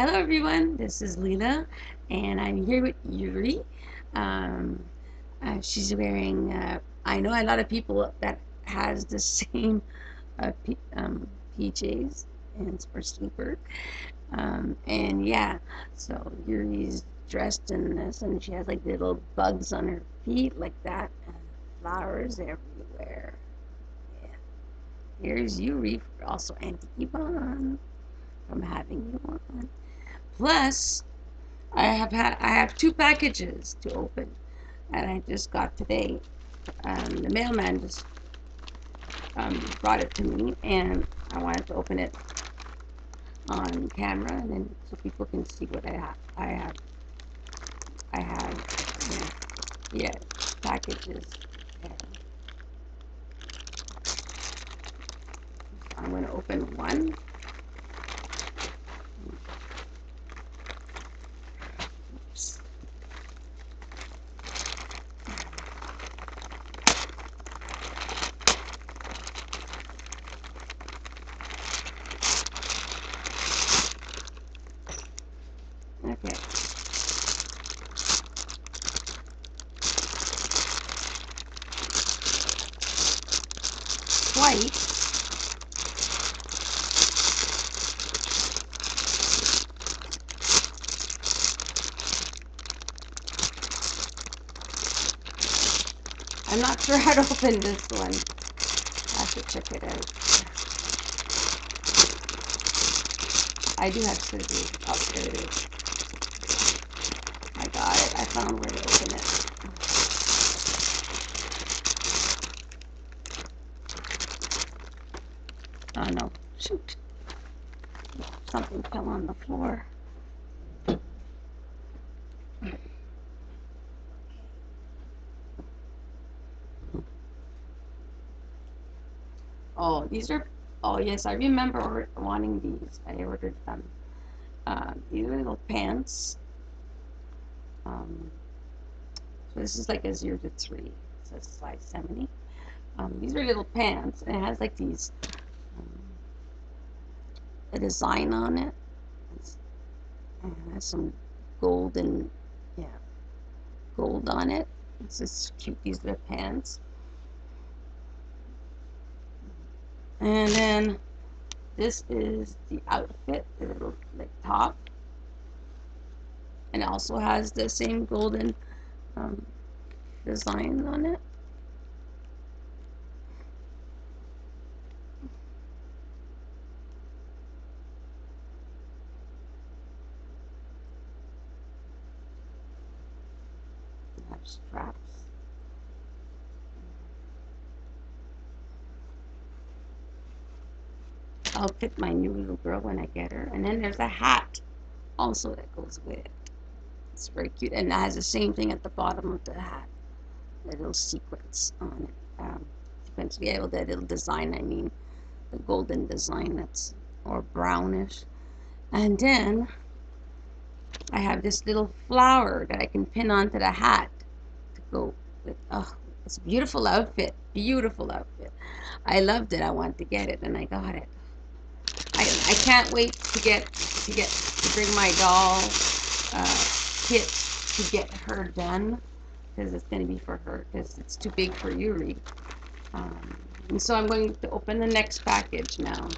Hello everyone, this is Leela and I'm here with Yuri. Um, she's wearing, I know a lot of people that has the same PJs and for sleeper. And yeah, so Yuri's dressed in this and she has like little bugs on her feet like that and flowers everywhere. Yeah. Here's Yuri, also Auntie Yvonne from having you on. Plus, I have two packages to open, and I just got today. The mailman just brought it to me, and I wanted to open it on camera, and then so people can see what I have. I have, yeah, packages. And I'm going to open one. Oops. Okay. White. I'm not sure how to open this one. I have to check it out. I do have scissors. Oh, there it is. I got it. I found where to open it. Oh no, shoot. Something fell on the floor. Oh, these are, oh yes, I remember wanting these. I ordered them. These are little pants. So this is like a 0 to 3. It says size 70. These are little pants, and it has like these, a design on it. And it has some golden, yeah, gold on it. It's just cute. These are the pants. And then this is the outfit, the little like top, and it also has the same golden designs on it. It has straps. I'll fit my new little girl when I get her. And then there's a hat also that goes with it. It's very cute, and it has the same thing at the bottom of the hat. A little sequence on it. Sequence, yeah, that little design. I mean, the golden design that's or brownish. And then I have this little flower that I can pin onto the hat to go with. Oh, it's a beautiful outfit. Beautiful outfit. I loved it. I wanted to get it, and I got it. I can't wait to bring my doll kit to get her done, because it's going to be for her, because it's too big for Yuri. And so I'm going to open the next package now.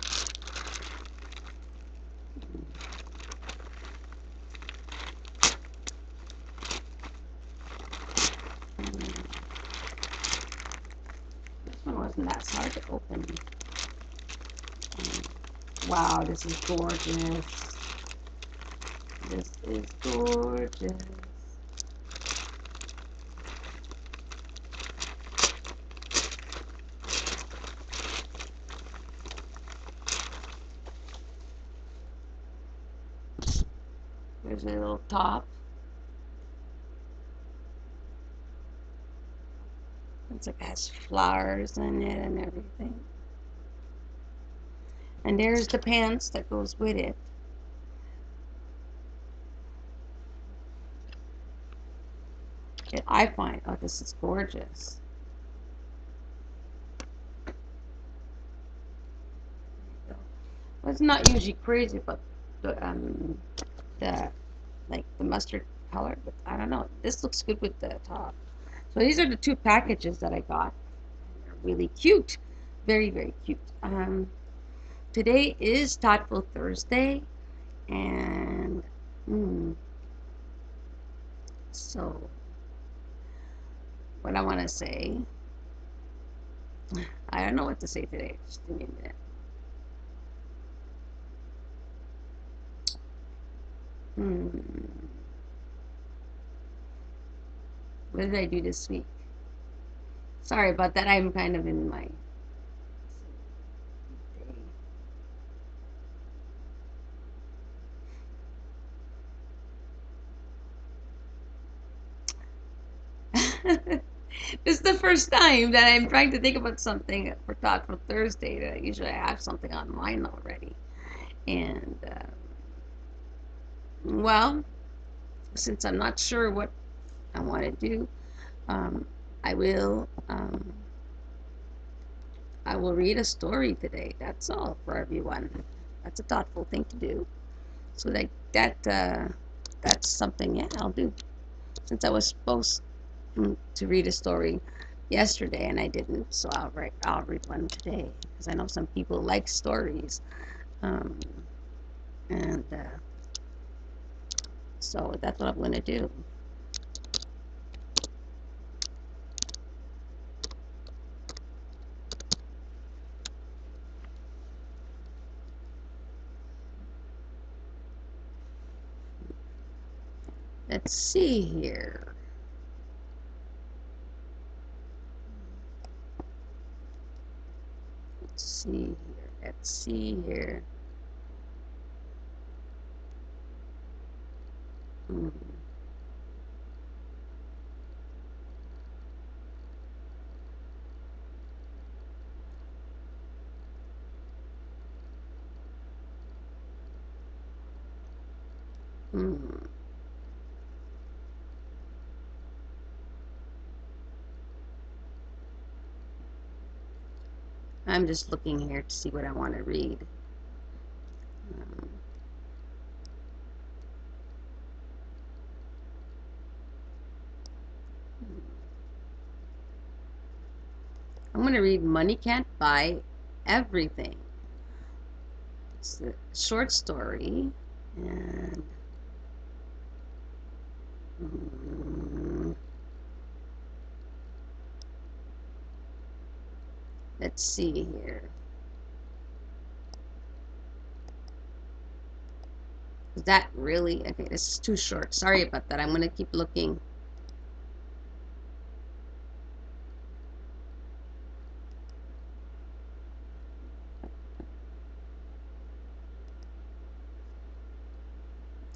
This one wasn't that hard to open. Wow, this is gorgeous. This is gorgeous. There's a little top. It's like it has flowers in it and everything. And there's the pants that goes with it. I find, oh, this is gorgeous. Well, it's not usually crazy, but the like the mustard color, but I don't know. This looks good with the top. So these are the two packages that I got. They're really cute, very very cute. Today is Thoughtful Thursday, and so what I want to say, I don't know what to say today. Just give me a minute. Hmm. What did I do this week? Sorry about that. I'm kind of in my day. This is the first time that I'm trying to think about something for Thoughtful Thursday. That usually I have something on mine already. And well, since I'm not sure what I want to do, um, I will um, I will read a story today. That's all for everyone. That's a thoughtful thing to do. So that's something. Yeah, I'll do. Since I was supposed to read a story yesterday and I didn't, so I'll read one today because I know some people like stories, um, and so that's what I'm going to do. Let's see here. Let's see here. Let's see here. Hmm. Hmm. I'm just looking here to see what I want to read. Um, I'm going to read Money Can't Buy Everything. It's a short story, and let's see here. Is that really okay? This is too short. Sorry about that. I'm going to keep looking.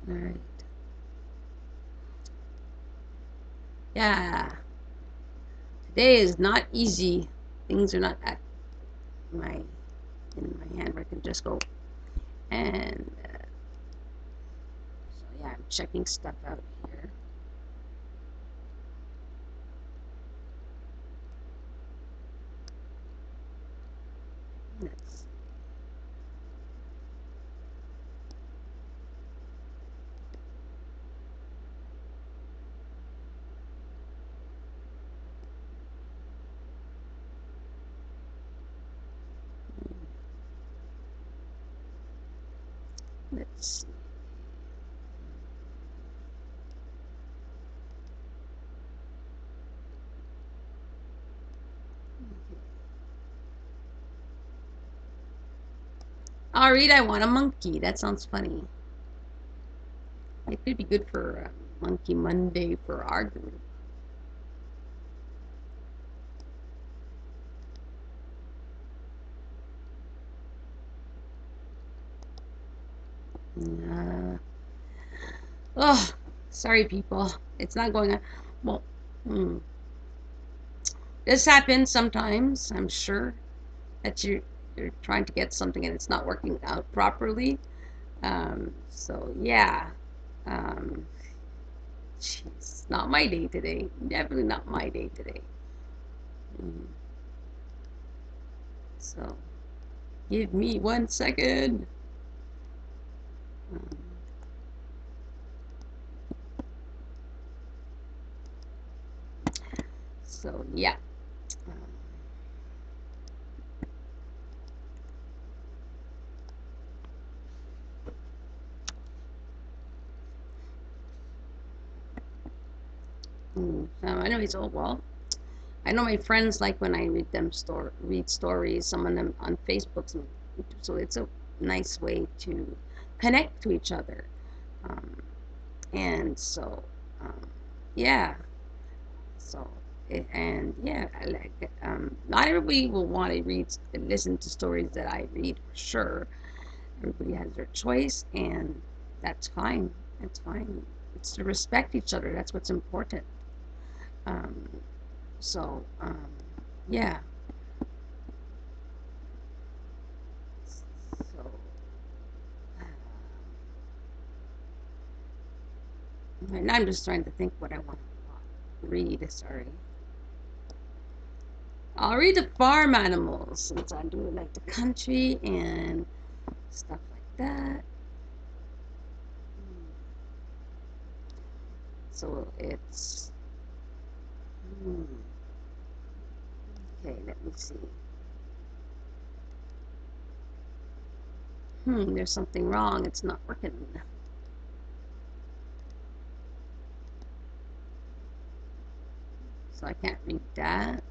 All right. Yeah. Today is not easy. Things are not at my in my hand where I can just go. And so yeah, I'm checking stuff out here. Let's, let's see. I'll read I Want a Monkey. That sounds funny. It could be good for Monkey Monday for our group. Uh, oh, sorry, people. It's not going on. Well, this happens sometimes. I'm sure that you're trying to get something and it's not working out properly. So yeah. Um, Jeez, not my day today. Definitely not my day today. Mm, So, give me 1 second. Um, So yeah. Anyways, oh well. I know my friends like when I read stories, some of them on Facebook, so it's a nice way to connect to each other. Um, and so, um, yeah, so and yeah, I like it. Not everybody will want to listen to stories that I read for sure. Everybody has their choice, and that's fine. That's fine. It's to respect each other. That's what's important. Um, so, yeah. So, and I'm just trying to think what I want to read. Sorry. I'll read the farm animals since I do like the country and stuff like that. So it's okay. Let me see. There's something wrong. It's not working. So I can't read that.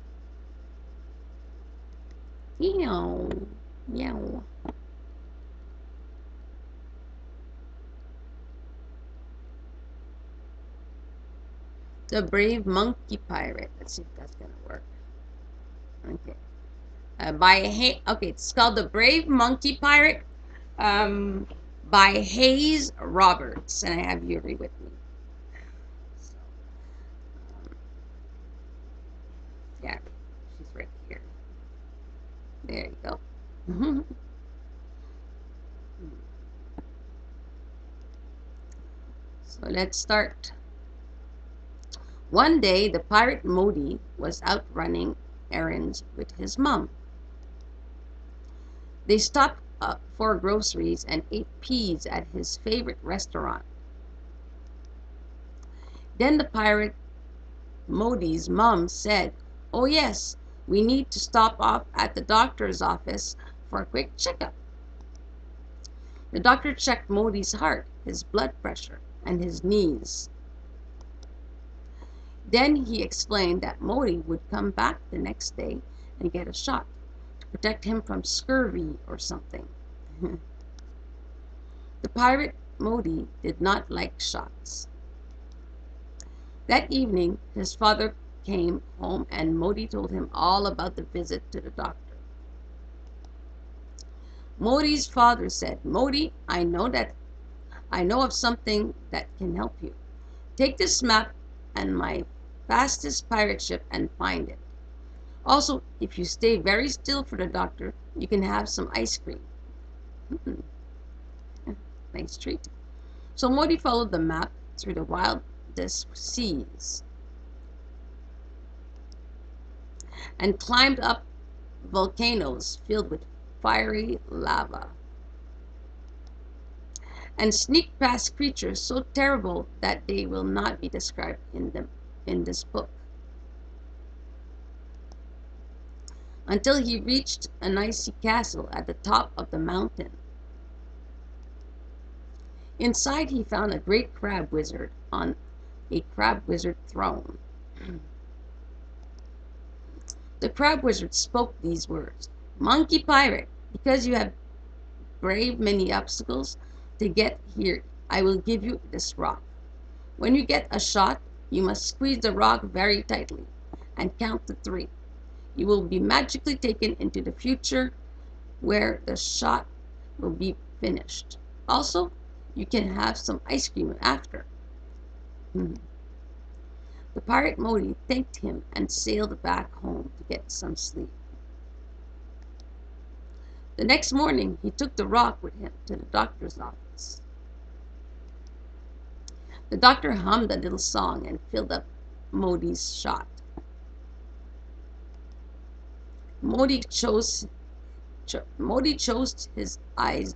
Meow, meow. The Brave Monkey Pirate. Let's see if that's gonna work. Okay. Okay, it's called The Brave Monkey Pirate. Um, by Hayes Roberts, and I have Yuri with me. So, yeah, she's right here. There you go. So let's start. One day, the pirate Modi was out running errands with his mom. They stopped up for groceries and ate peas at his favorite restaurant. Then the pirate Modi's mom said, "Oh yes, we need to stop off at the doctor's office for a quick checkup." The doctor checked Modi's heart, his blood pressure, and his knees. Then he explained that Modi would come back the next day and get a shot to protect him from scurvy or something. The pirate Modi did not like shots. That evening, his father came home and Modi told him all about the visit to the doctor. Modi's father said, "Modi, I know of something that can help you. Take this map and my fastest pirate ship and find it. Also, if you stay very still for the doctor, you can have some ice cream." Mm, nice treat. So Modi followed the map through the wildest seas and climbed up volcanoes filled with fiery lava and sneaked past creatures so terrible that they will not be described in this book, until he reached an icy castle at the top of the mountain. Inside he found a great crab wizard on a crab wizard throne. The crab wizard spoke these words: "Monkey pirate, because you have braved many obstacles to get here, I will give you this rock. When you get a shot, you must squeeze the rock very tightly and count to 3. You will be magically taken into the future where the shot will be finished. Also, you can have some ice cream after." The pirate Modi thanked him and sailed back home to get some sleep. The next morning, he took the rock with him to the doctor's office. The doctor hummed a little song and filled up Modi's shot. Modi chose Modi chose his eyes.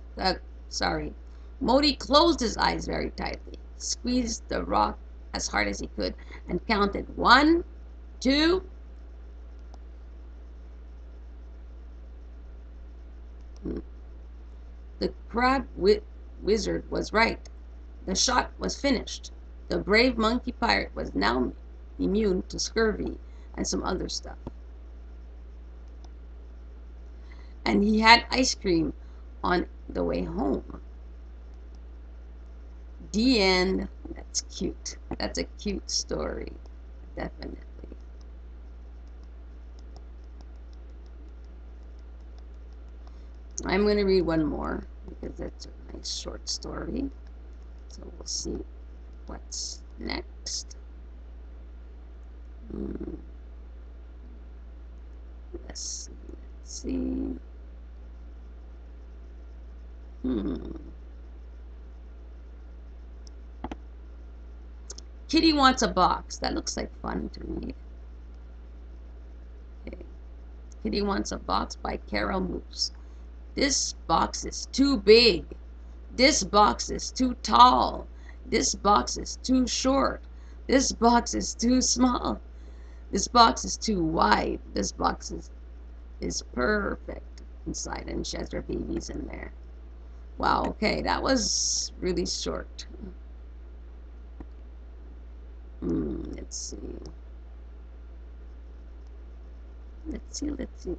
Modi closed his eyes very tightly, squeezed the rock as hard as he could, and counted 1, 2, Hmm. The crab wizard was right. The shot was finished. The brave monkey pirate was now immune to scurvy and some other stuff. And he had ice cream on the way home. The end. That's cute. That's a cute story. Definitely. I'm going to read one more because that's a nice short story. So we'll see what's next. Hmm. Let's see. Let's see. Kitty wants a box. That looks like fun to read. Okay. Kitty wants a box by Carol Moose. This box is too big. This box is too tall. This box is too short. This box is too small. This box is too wide. This box is perfect inside, and she has her babies in there. Wow, okay, that was really short. Let's see. Let's see.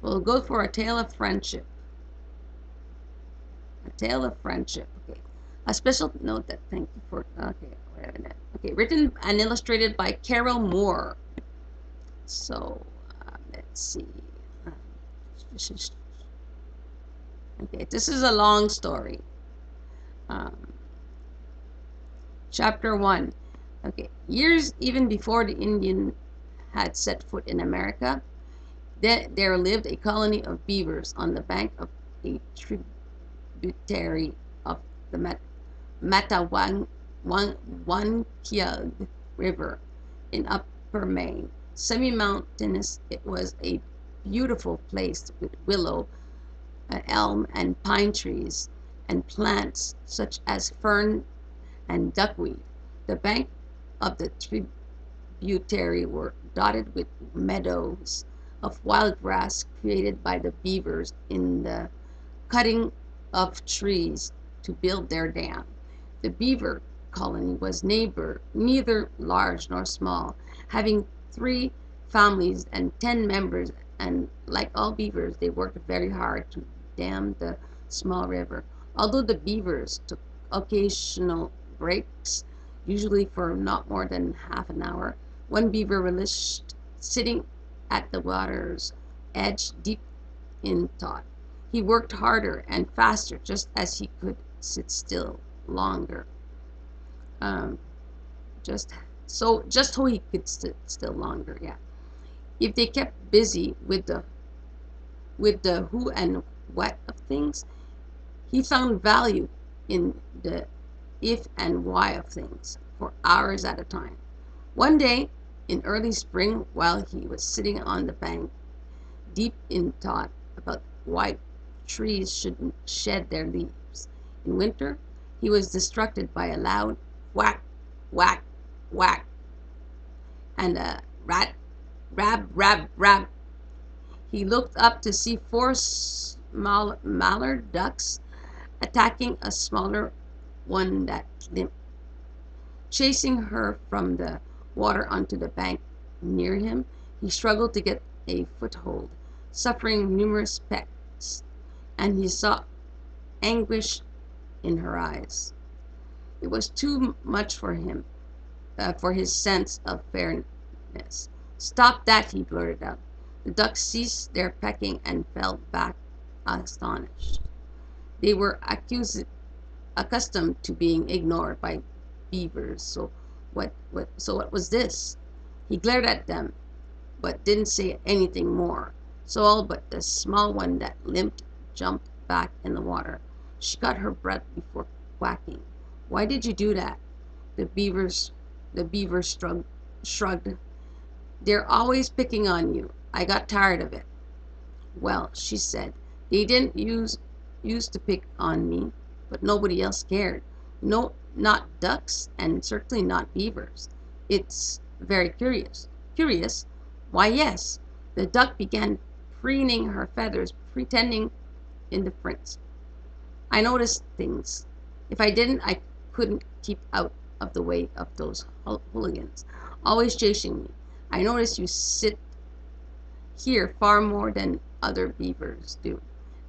We'll go for a tale of friendship. A tale of friendship. Okay. A special note that thank you for okay, whatever that. Okay, written and illustrated by Carol Moore. So let's see. Um, okay, this is a long story. Um, Chapter 1. Okay, years even before the Indian had set foot in America, there lived a colony of beavers on the bank of a tributary of the Mattawamkeag River in Upper Maine. Semi-mountainous, it was a beautiful place with willow, elm, and pine trees, and plants such as fern and duckweed. The bank of the tributary were dotted with meadows of wild grass created by the beavers in the cutting of trees to build their dam. The beaver colony was neither large nor small, having 3 families and 10 members, and like all beavers, they worked very hard to dam the small river. Although the beavers took occasional breaks, usually for not more than half an hour, one beaver relished sitting at the water's edge deep in thought. He worked harder and faster just as he could sit still longer. Um, just so he could sit still longer. Yeah. If they kept busy with the who and what of things, he found value in the if and why of things for hours at a time. One day in early spring, while he was sitting on the bank, deep in thought about why trees shouldn't shed their leaves in winter, he was distracted by a loud whack, whack, whack, and a rat, rab, rab, rab. He looked up to see 4 mallard ducks attacking a smaller one that limped, chasing her from the water onto the bank near him. He struggled to get a foothold, suffering numerous pecks, and he saw anguish in her eyes. It was too much for him, for his sense of fairness. "Stop that," he blurted out. The ducks ceased their pecking and fell back astonished. They were accustomed to being ignored by beavers, so what was this? He glared at them, but didn't say anything more. So all but the small one that limped jumped back in the water. She caught her breath before quacking. "Why did you do that?" The beavers the beaver shrugged. "They're always picking on you. I got tired of it." "Well," she said, "they didn't used to pick on me, but nobody else cared. No, not ducks, and certainly not beavers. It's very curious." Curious? Why, yes. The duck began preening her feathers, pretending indifference. I noticed things. If I didn't, I couldn't keep out of the way of those hooligans, always chasing me. I noticed you sit here far more than other beavers do,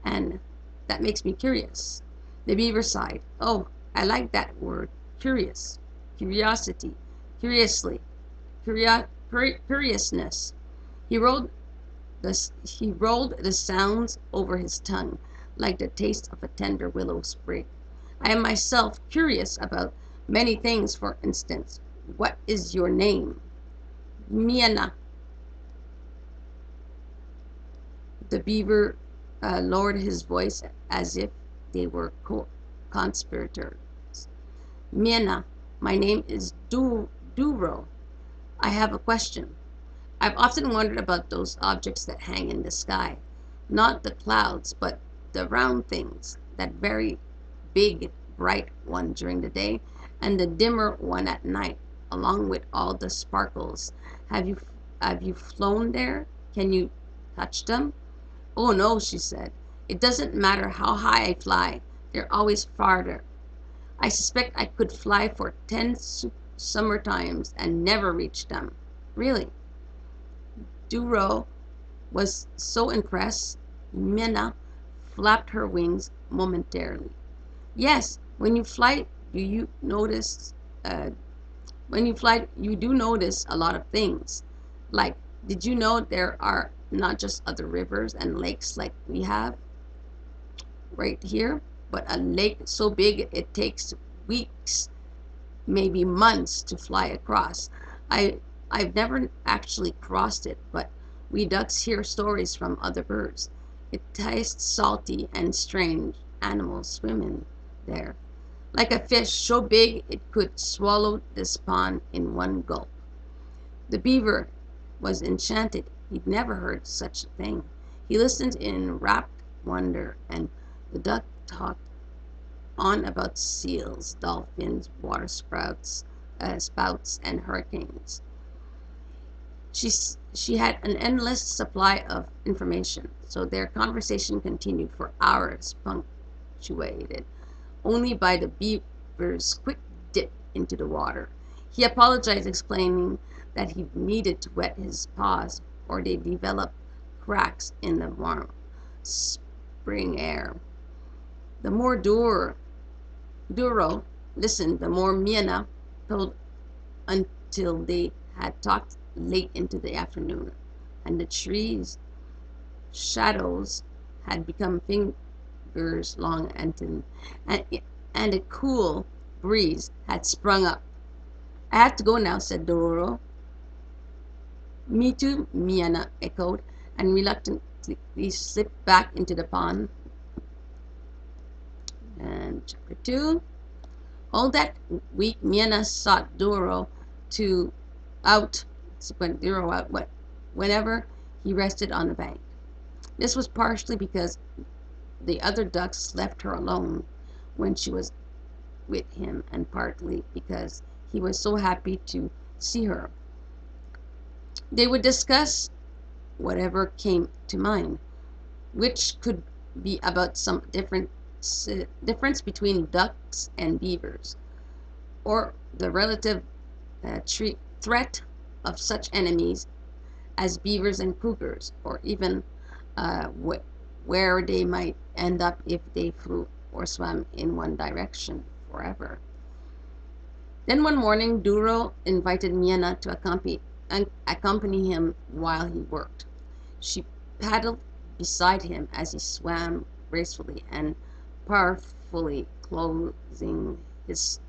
and that makes me curious. The beaver sighed. Oh, I like that word, curious. Curiosity, curiously, curiousness. He rolled he rolled the sounds over his tongue, like the taste of a tender willow sprig. I am myself curious about many things. For instance, what is your name? Miana. The beaver lowered his voice as if they were conspirators. Miana, my name is Duro. I have a question. I've often wondered about those objects that hang in the sky. Not the clouds, but the round things, that very big, bright one during the day, and the dimmer one at night, along with all the sparkles. Have you have you flown there? Can you touch them? Oh no, she said. It doesn't matter how high I fly, they're always farther. I suspect I could fly for 10 summer times and never reach them. Really? Duro was so impressed, Minna flapped her wings momentarily. Yes, when you fly, do you notice? When you fly, you do notice a lot of things. Like, did you know there are not just other rivers and lakes like we have right here, but a lake so big it takes weeks, maybe months to fly across. I I've never actually crossed it, but we ducks hear stories from other birds. It tastes salty and strange. Animals swim in there. Like a fish so big it could swallow this pond in one gulp. The beaver was enchanted. He'd never heard such a thing. He listened in rapt wonder, and the duck talked on about seals, dolphins, water spouts, and hurricanes. She had an endless supply of information, so their conversation continued for hours, punctuated only by the beaver's quick dip into the water. He apologized, explaining that he needed to wet his paws or they developed cracks in the warm spring air. The more Duro listened, the more Miana told, until they had talked late into the afternoon, and the trees' shadows had become fingers long, and, and a cool breeze had sprung up. I have to go now, said Dororo. Me too, Miana echoed, and reluctantly slipped back into the pond. And chapter 2. All that week, Miana sought Duro to out, Duro out whenever he rested on the bank. This was partially because the other ducks left her alone when she was with him, and partly because he was so happy to see her. They would discuss whatever came to mind, which could be about some difference between ducks and beavers, or the relative threat of such enemies as beavers and cougars, or even where they might end up if they flew or swam in one direction forever. Then one morning, Duro invited Miana to accompany him while he worked. She paddled beside him as he swam gracefully and powerfully, closing his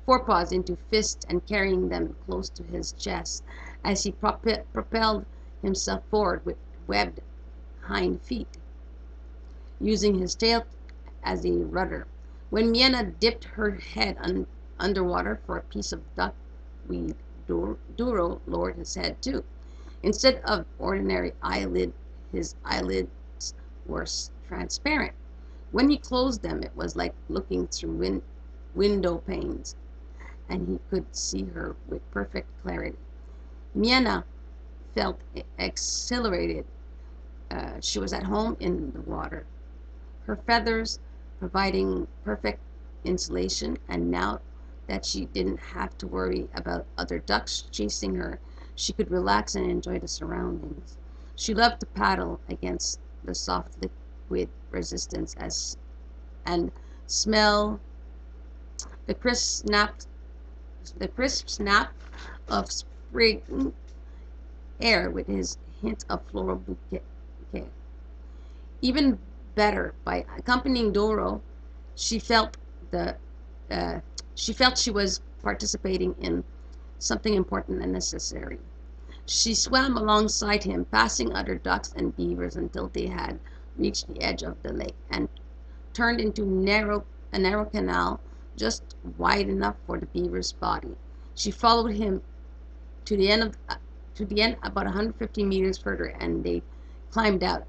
forepaws into fists and carrying them close to his chest as he propelled himself forward with webbed hind feet, using his tail as a rudder. When Miana dipped her head underwater for a piece of duckweed, Duro lowered his head too. Instead of ordinary eyelid, his eyelids were transparent. When he closed them, it was like looking through window panes, and he could see her with perfect clarity. Miana, felt exhilarated. She was at home in the water, her feathers providing perfect insulation, and now that she didn't have to worry about other ducks chasing her, she could relax and enjoy the surroundings. She loved to paddle against the soft liquid resistance and smell the crisp snap of spring air with his hint of floral bouquet. Even better, by accompanying Doro, she felt the she felt she was participating in something important and necessary. She swam alongside him, passing other ducks and beavers until they had reached the edge of the lake and turned into a narrow canal just wide enough for the beaver's body. She followed him to the end about 150 meters further, and they climbed out.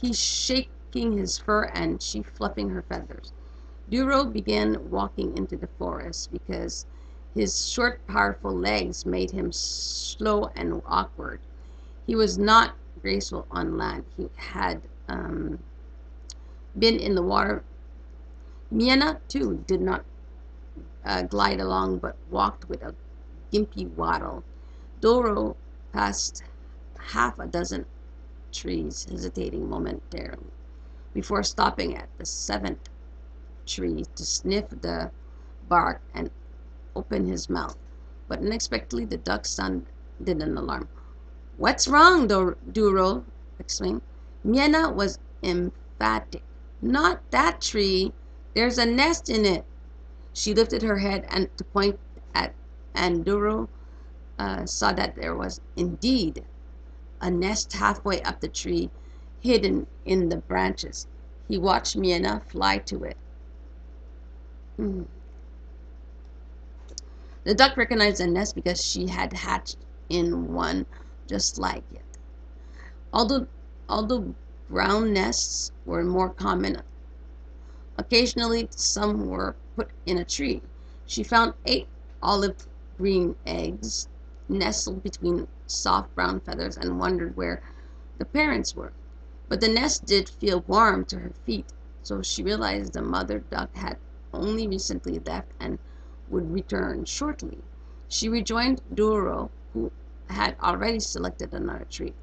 He shaking his fur and she fluffing her feathers. Duro began walking into the forest because his short, powerful legs made him slow and awkward. He was not graceful on land. He had been in the water. Miena, too, did not glide along but walked with a gimpy waddle. Doro passed half a dozen trees, hesitating momentarily before stopping at the seventh tree to sniff the bark and open his mouth. But unexpectedly, the duck sounded an alarm. "What's wrong, Duro?" exclaimed. Miena was emphatic. "Not that tree. There's a nest in it." She lifted her head and to point at, and Duro saw that there was indeed a nest halfway up the tree, hidden in the branches. He watched Miena fly to it. The duck recognized the nest because she had hatched in one just like it. Although ground nests were more common, occasionally some were put in a tree. She found 8 olive green eggs nestled between soft brown feathers and wondered where the parents were. But the nest did feel warm to her feet, so she realized the mother duck had only recently left and would return shortly. She rejoined Duro, who had already selected another tree.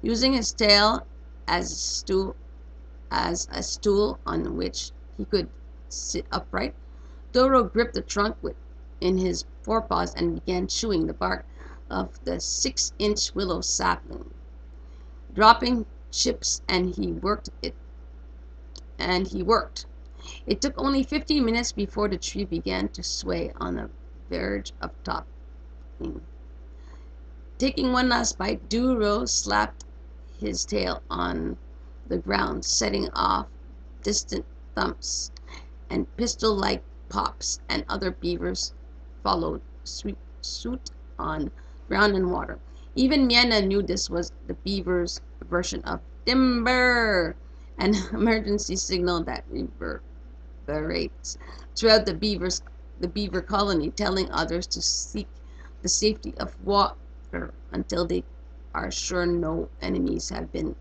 Using his tail as a stool on which he could sit upright, Doro gripped the trunk in his forepaws and began chewing the bark of the 6-inch willow sapling, dropping chips, and he worked. It took only 15 minutes before the tree began to sway on the verge of toppling. Taking one last bite, Duro slapped his tail on the ground, setting off distant thumps and pistol-like pops, and other beavers followed suit on ground and water. Even Miena knew this was the beaver's version of timber, an emergency signal that reverberates throughout the beaver colony, telling others to seek the safety of water until they are sure no enemies have been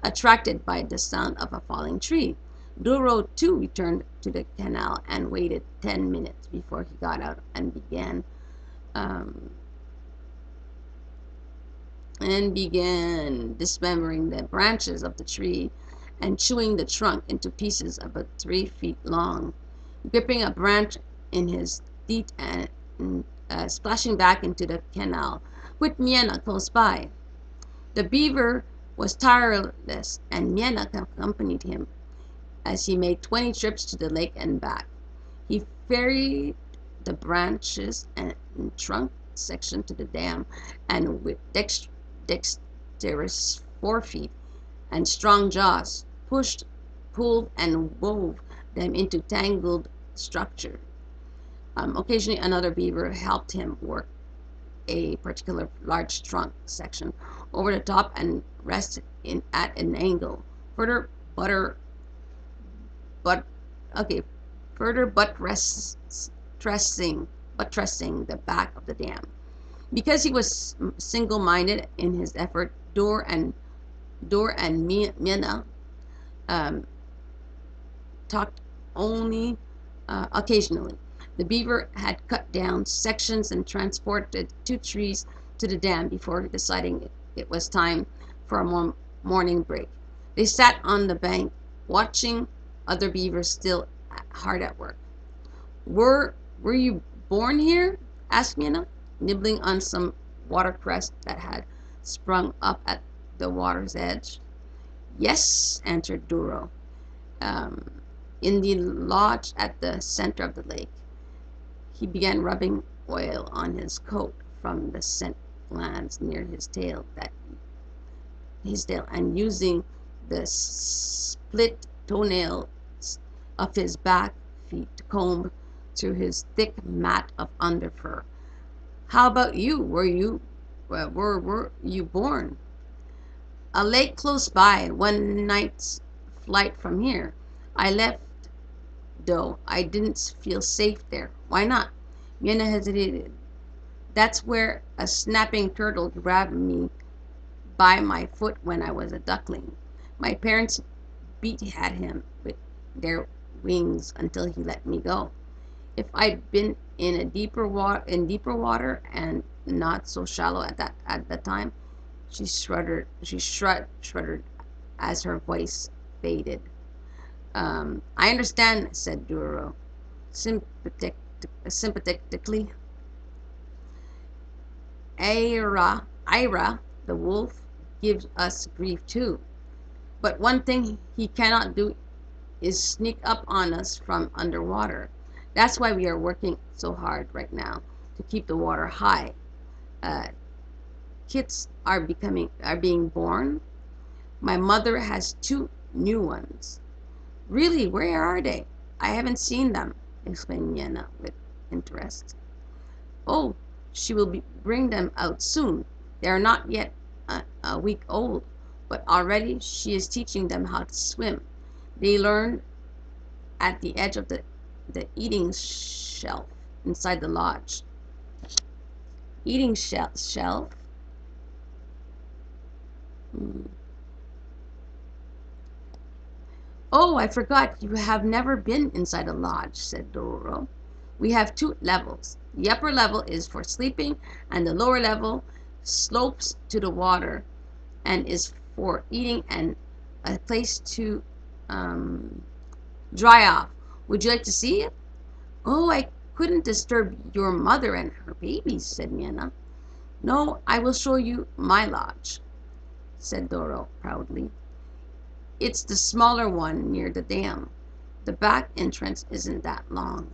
attracted by the sound of a falling tree. Duro too returned to the canal and waited 10 minutes before he got out and began dismembering the branches of the tree and chewing the trunk into pieces about 3 feet long, gripping a branch in his teeth and splashing back into the canal, with Miena close by. The beaver was tireless, and Miena accompanied him as he made 20 trips to the lake and back. He ferried the branches and trunk section to the dam, and with dexterous forefeet and strong jaws, pushed, pulled, and wove them into tangled structure. Occasionally, another beaver helped him work a particular large trunk section over the top and rest at an angle. Further butter but okay, further buttressing the back of the dam. Because he was single-minded in his effort, Dor and Mina um, talked only occasionally. The beaver had cut down sections and transported 2 trees to the dam before deciding it was time for a morning break. They sat on the bank, watching other beavers still hard at work. Were you born here? Asked Mina, nibbling on some watercress that had sprung up at the water's edge. Yes, answered Duro, um, in the lodge at the center of the lake. He began rubbing oil on his coat from the scent glands near his tail, and using the split toenails of his back feet to comb through his thick mat of underfur. How about you? Were you born? A lake close by, one night's flight from here. I left, though I didn't feel safe there. Why not? Mina hesitated. That's where a snapping turtle grabbed me by my foot when I was a duckling. My parents beat at him with their wings until he let me go. If I'd been deeper water and not so shallow at the time, she shuddered as her voice faded. I understand, said Duro, sympathetically. Ira, the wolf, gives us grief too. But one thing he cannot do is sneak up on us from underwater. That's why we are working so hard right now to keep the water high. Uh, Kits are being born. My mother has 2 new ones. Really, where are they? I haven't seen them, explained Yenna with interest. Oh, she will bring them out soon. They are not yet a week old, but already she is teaching them how to swim. They learn at the edge of the eating shelf inside the lodge. Eating shelf? Hmm. Oh, I forgot. You have never been inside a lodge, said Doro. We have 2 levels. The upper level is for sleeping, and the lower level slopes to the water and is for eating and a place to um, dry off. Would you like to see it? Oh, I couldn't disturb your mother and her babies, said Miena. No, I will show you my lodge, said Doro proudly. It's the smaller one near the dam. The back entrance isn't that long.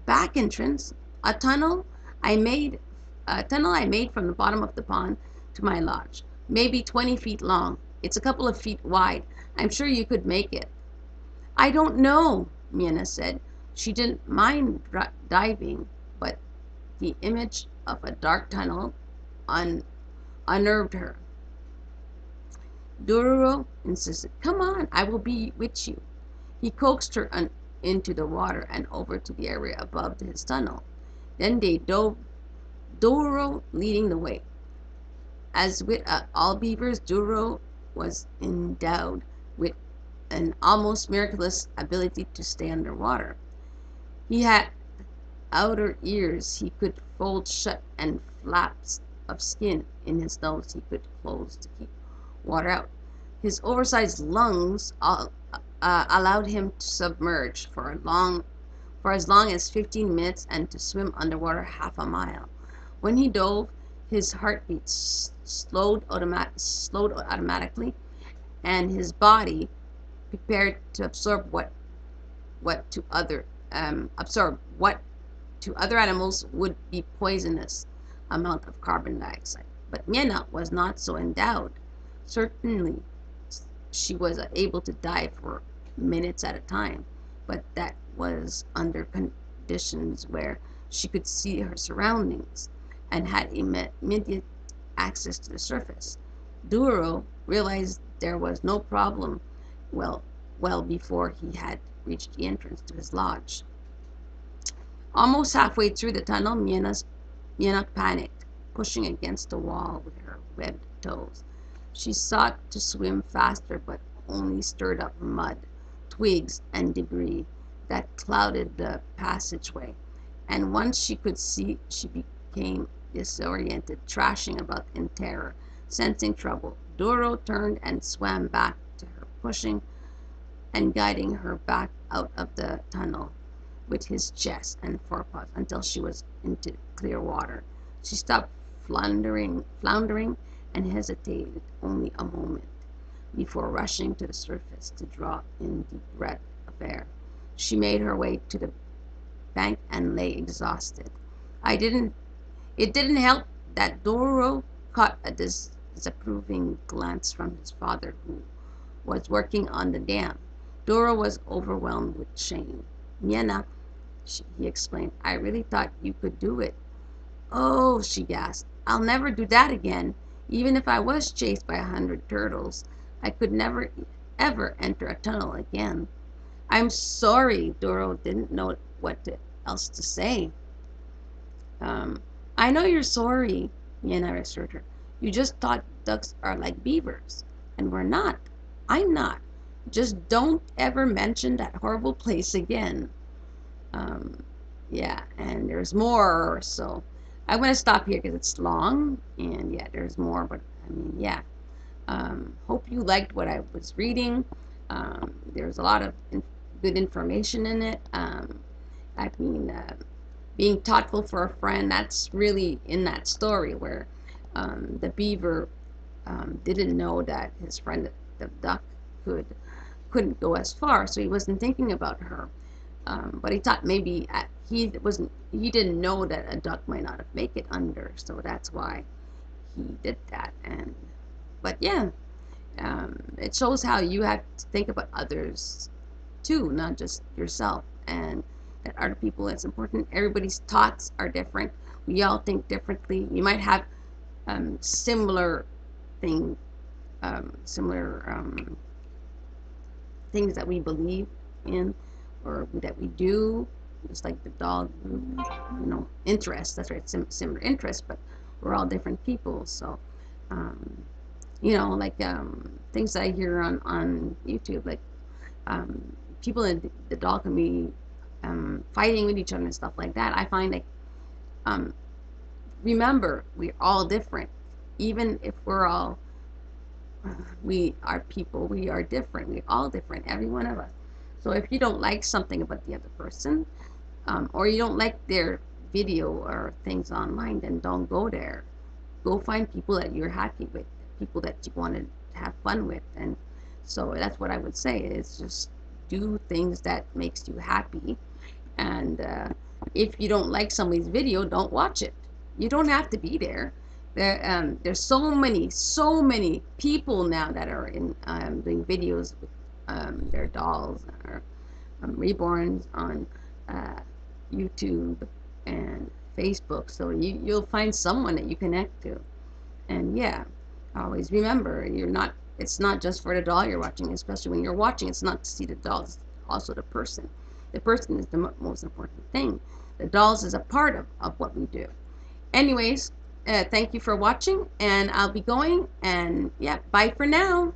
Back entrance? A tunnel I made from the bottom of the pond to my lodge. Maybe 20 feet long. It's a couple of feet wide. I'm sure you could make it. I don't know, Miena said. She didn't mind diving, but the image of a dark tunnel unnerved her. Dororo insisted. Come on, I will be with you. He coaxed her into the water and over to the area above his tunnel. Then they dove, Dororo leading the way. As with all beavers, Dororo was endowed with an almost miraculous ability to stay underwater. He had outer ears he could fold shut and flaps of skin in his nose he could close to keep water out. His oversized lungs allowed him to submerge for as long as 15 minutes and to swim underwater half a mile. When he dove, his heartbeat slowed automatically, and his body prepared to what to other absorb what to other animals would be poisonous amount of carbon dioxide. But Miena was not so endowed. Certainly, she was able to dive for minutes at a time, but that was under conditions where she could see her surroundings and had immediate access to the surface. Duro realized there was no problem well before he had reached the entrance to his lodge. Almost halfway through the tunnel, Miena panicked. pushing against the wall with her webbed toes. She sought to swim faster, but only stirred up mud, twigs, and debris that clouded the passageway. And once she could see, she became disoriented, thrashing about in terror. Sensing trouble, Doro turned and swam back to her, pushing and guiding her back out of the tunnel with his chest and forepaws until she was into clear water. She stopped floundering, and hesitated only a moment before rushing to the surface to draw in deep breath of air. She made her way to the bank and lay exhausted. It didn't help that Doro caught a disapproving glance from his father, who was working on the dam. Doro was overwhelmed with shame. Miena, he explained, I really thought you could do it. Oh, she gasped. I'll never do that again. Even if I was chased by 100 turtles, I could never, ever enter a tunnel again. I'm sorry. Doro didn't know else to say. I know you're sorry, Miena assured her. You just thought ducks are like beavers, and we're not. I'm not. Just don't ever mention that horrible place again. Um, yeah, and there's more, so I'm going to stop here because it's long, and yeah, there's more, but I mean, yeah. Hope you liked what I was reading. There's a lot of good information in it. I mean, being thoughtful for a friend, that's really in that story where the beaver didn't know that his friend, the duck, couldn't go as far, so he wasn't thinking about her. But he thought maybe he didn't know that a duck might not have make it under, so that's why he did that. But yeah, it shows how you have to think about others too, not just yourself, and that other people. It's important. Everybody's thoughts are different. We all think differently. We might have similar thing, similar things that we believe in or that we do, just like the dog, interest. That's right, similar interest, but we're all different people. So, like things that I hear on YouTube, like people in the dog can be fighting with each other and stuff like that. I find like remember, we're all different, even if we are people, we are different. We're all different, every one of us. So if you don't like something about the other person, or you don't like their video or things online, then don't go there. Go find people that you're happy with, people that you want to have fun with. And so that's what I would say, is just do things that makes you happy. And if you don't like somebody's video, don't watch it. You don't have to be there. There's so many people now that are in doing videos with their dolls or reborns on YouTube and Facebook. So you'll find someone that you connect to. And yeah, always remember, it's not just for the doll you're watching, especially when you're watching, it's not to see the doll, it's also the person. The person is the most important thing. The dolls is a part of what we do. Anyways, thank you for watching, and I'll be going, and yeah, bye for now.